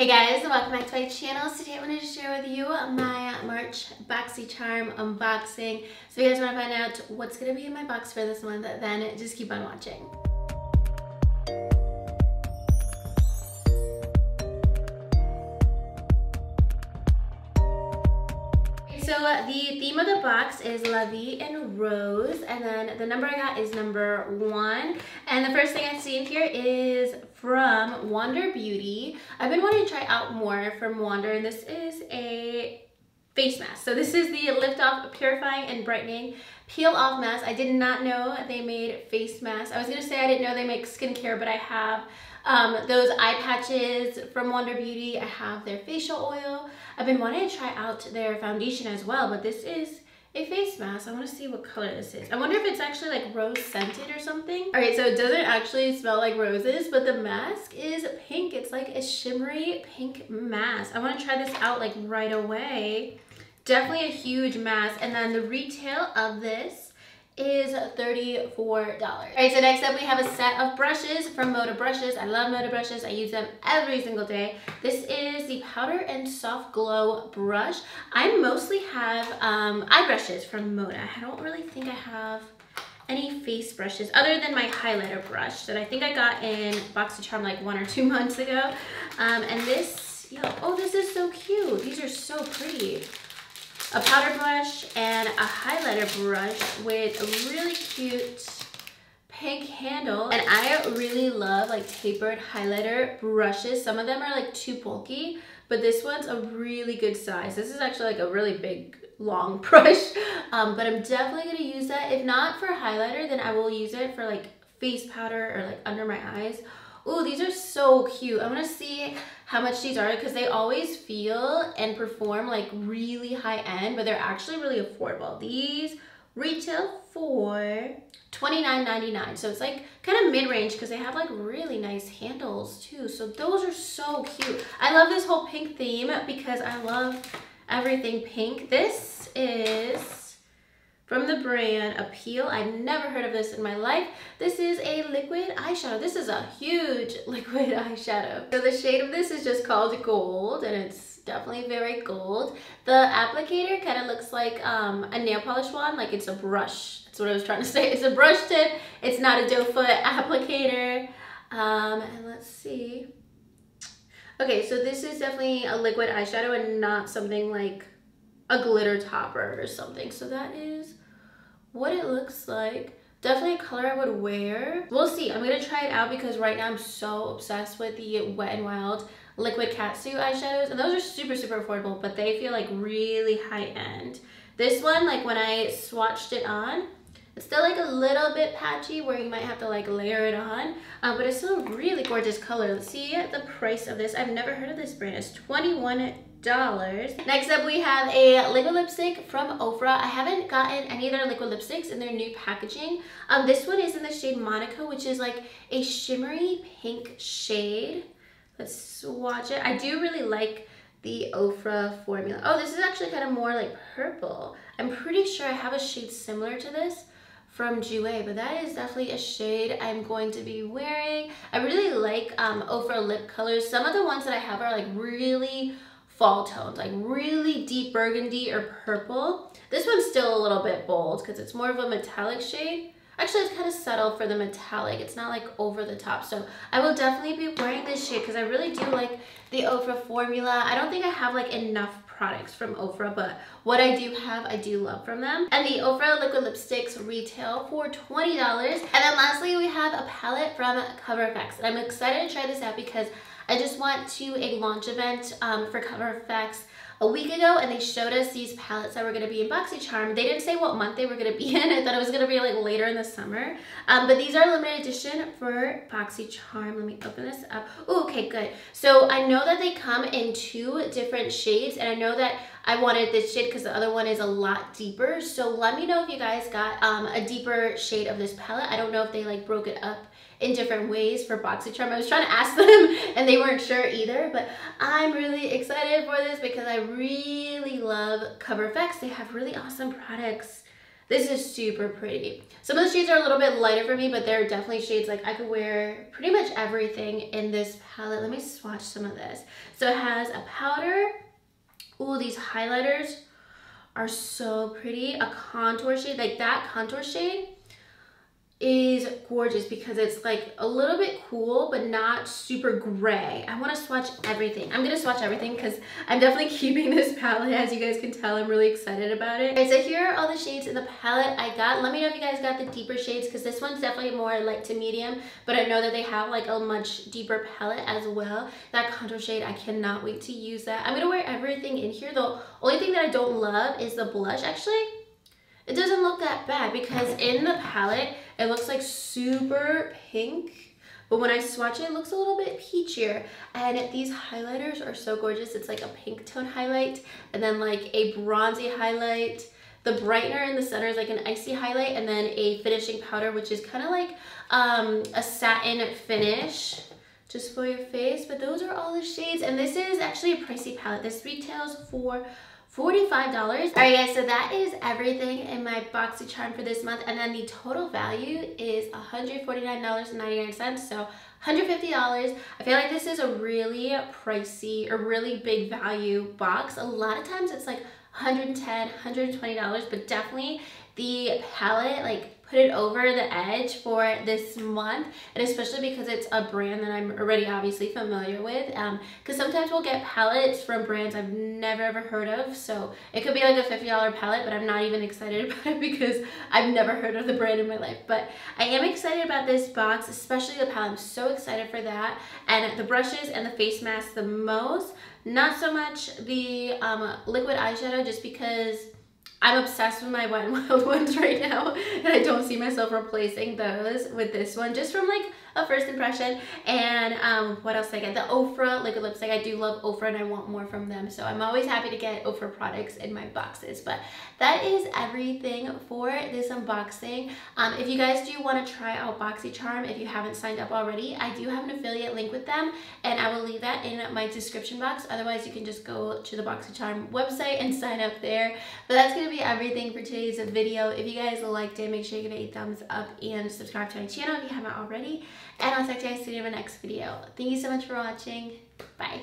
Hey guys, welcome back to my channel. Today I wanted to share with you my March Boxycharm unboxing. So if you guys want to find out what's going to be in my box for this month, then just keep on watching. So the theme of the box is La Vie en Rose, and then the number I got is number 1. And the first thing I see in here is from Wander Beauty. I've been wanting to try out more from Wander, and this is a face mask. So this is the Lift Off Purifying and Brightening Peel Off Mask. I did not know they made face masks. I was gonna say I didn't know they make skincare, but I have those eye patches from Wander Beauty. I have their facial oil. I've been wanting to try out their foundation as well, but this is a face mask. I want to see what color this is. I wonder if it's actually like rose scented or something. All right, so it doesn't actually smell like roses, but the mask is pink. It's like a shimmery pink mask. I want to try this out like right away. Definitely a huge mask. And then the retail of this is $34. All right, so next up we have a set of brushes from Moda Brushes. I love Moda Brushes. I use them every single day. This is the Powder and Soft Glow brush. I mostly have eye brushes from Moda. I don't really think I have any face brushes other than my highlighter brush that I think I got in Boxycharm like 1 or 2 months ago. And this, oh, this is so cute. These are so pretty. A powder brush and a highlighter brush with a really cute pink handle. And I really love like tapered highlighter brushes. Some of them are like too bulky, but this one's a really good size. This is actually like a really big, long brush, but I'm definitely gonna use that. If not for highlighter, then I will use it for like face powder or like under my eyes. Oh, these are so cute. I want to see how much these are because they always feel and perform like really high end, but they're actually really affordable. These retail for $29.99. So it's like kind of mid-range because they have like really nice handles too. So those are so cute. I love this whole pink theme because I love everything pink. This is from the brand Appeal. I've never heard of this in my life. This is a liquid eyeshadow. This is a huge liquid eyeshadow. So the shade of this is just called Gold, and it's definitely very gold. The applicator kind of looks like a nail polish wand, like it's a brush. That's what I was trying to say. It's a brush tip. It's not a doe foot applicator. And let's see. Okay, so this is definitely a liquid eyeshadow and not something like a glitter topper or something. So that is what it looks like. Definitely a color I would wear. We'll see. I'm gonna try it out because right now I'm so obsessed with the Wet n Wild liquid catsuit eyeshadows, and those are super affordable, but they feel like really high end. This one, like when I swatched it on, it's still like a little bit patchy where you might have to like layer it on, but it's still a really gorgeous color. Let's see the price of this. I've never heard of this brand. It's $21. Next up we have a liquid lipstick from Ofra. I haven't gotten any of their liquid lipsticks in their new packaging. This one is in the shade Monaco, which is like a shimmery pink shade. Let's swatch it. I do really like the Ofra formula. Oh, this is actually kind of more like purple. I'm pretty sure I have a shade similar to this from Jouer, but that is definitely a shade I'm going to be wearing. I really like Ofra lip colors. Some of the ones that I have are like really fall tones, like really deep burgundy or purple. This one's still a little bit bold because it's more of a metallic shade. Actually, it's kind of subtle for the metallic. It's not like over the top. So I will definitely be wearing this shade because I really do like the Ofra formula. I don't think I have like enough products from Ofra, but what I do have, I do love from them. And the Ofra liquid lipsticks retail for $20. And then lastly, we have a palette from Cover FX. And I'm excited to try this out because I just went to a launch event for Cover FX a week ago, and they showed us these palettes that were going to be in Boxycharm. They didn't say what month they were going to be in. I thought it was going to be like later in the summer. But these are limited edition for Boxycharm. Let me open this up. Ooh, okay, good. So I know that they come in 2 different shades, and I know that I wanted this shade because the other one is a lot deeper. So let me know if you guys got a deeper shade of this palette. I don't know if they like broke it up in different ways for Boxycharm. I was trying to ask them and they weren't sure either, but I'm really excited for this because I really love Cover FX. They have really awesome products This is super pretty. Some of the shades are a little bit lighter for me, but they're definitely shades like I could wear pretty much everything in this palette. Let me swatch some of this. So it has a powder. Ooh, these highlighters are so pretty. A contour shade, like that contour shade is gorgeous because it's like a little bit cool but not super gray. I want to swatch everything. I'm gonna swatch everything because I'm definitely keeping this palette. As you guys can tell, I'm really excited about it. Okay, so here are all the shades in the palette I got. Let me know if you guys got the deeper shades because this one's definitely more light to medium, but I know that they have like a much deeper palette as well. That contour shade, I cannot wait to use that. I'm gonna wear everything in here. The only thing that I don't love is the blush. Actually, it doesn't look that bad because in the palette, it looks like super pink, but when I swatch it, it looks a little bit peachier. And these highlighters are so gorgeous. It's like a pink tone highlight and then like a bronzy highlight. The brightener in the center is like an icy highlight and then a finishing powder, which is kind of like a satin finish just for your face. But those are all the shades. And this is actually a pricey palette. This retails for $45. All right, guys, so that is everything in my Boxycharm for this month. And then the total value is $149.99, so $150. I feel like this is a really pricey or really big value box. A lot of times it's like $110, $120, but definitely the palette like put it over the edge for this month, and especially because it's a brand that I'm already obviously familiar with, because sometimes we'll get palettes from brands I've never ever heard of, so it could be like a $50 palette, but I'm not even excited about it because I've never heard of the brand in my life. But I am excited about this box, especially the palette. I'm so excited for that, and the brushes and the face mask the most. Not so much the liquid eyeshadow, just because I'm obsessed with my Wet n Wild ones right now, and I don't see myself replacing those with this one, just from like a first impression. And what else did I get? The Ofra liquid lipstick. I do love Ofra and I want more from them, so I'm always happy to get Ofra products in my boxes. But that is everything for this unboxing. If you guys do want to try out Boxycharm, if you haven't signed up already, I do have an affiliate link with them, and I will leave that in my description box. Otherwise, you can just go to the Boxycharm website and sign up there. But that's going to be everything for today's video. If you guys liked it, make sure you give it a thumbs up and subscribe to my channel if you haven't already. And I'll talk to you guys soon in my next video. Thank you so much for watching. Bye.